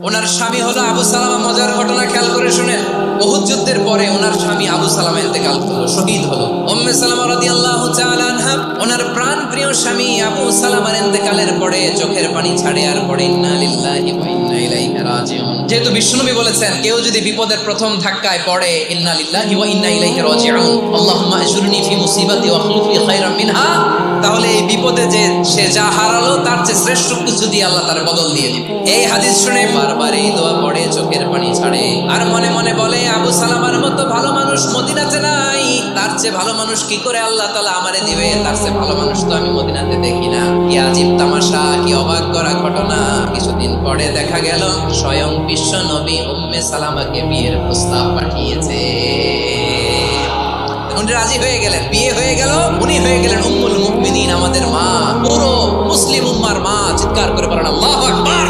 ওনার স্বামী হলো আবু সালামা। মজার ঘটনা খেয়াল করে শুনেন, উহুদ যুদ্ধের পরে ওনার স্বামী আবু সালামা ইন্তেকাল করলো, শহীদ হলো। উম্মে সালামা রাদিয়াল্লাহু তাআলা আনহা ওনার প্রাণ প্রিয় স্বামী আবু সালামার ইন্তেকালের পরে চোখের পানি ছাড়ে আর পড়ে ইন্না লিল্লাহি ওয়া ইন্না ইলাইহি রাজিউন। যেহেতু বিশ্বনবী বলেছেন কেউ যদি বিপদের প্রথম ধাক্কায় পড়ে ইন্না লিল্লাহি ওয়া ইন্না ইলাইহি রাজিউন, আল্লাহুম্মা আজুরনি ফি মুসিবাতি ওয়া আখলুফ লি খায়রাম মিনহা, তাহলে এই বিপদে যে সে যা হারালো তার চেয়ে শ্রেষ্ঠ কিছু দিয়ে আল্লাহ তার বদল দিয়ে দিবে। এই হাদিস শুনে বারবার এই দোয়া পড়ে চোখের পানি ছাড়ে আর মনে মনে বলে আবু সালামার মতো ভালো মানুষ মদিনাতে নাই, তার চেয়ে ভালো মানুষ কি করে আল্লাহ তাআলা আমারে দিবে, তার চেয়ে ভালো মানুষ তো আমি মদিনাতে দেখি না। কি আজীব তামাশা, কি অবাক করা ঘটনা। কিছুদিন পরে দেখা গেল স্বয়ং বিশ্ব নবী উম্মে সালামাকে বিয়ের প্রস্তাব পাঠিয়েছে। উনি রাজি হয়ে গেলেন, বিয়ে হয়ে গেল, উনি হয়ে গেলেন উম্মুল মুমিনিন, আমাদের মা, পুরো মুসলিম উম্মার মা। চিৎকার করে বলেন আল্লাহু আকবার।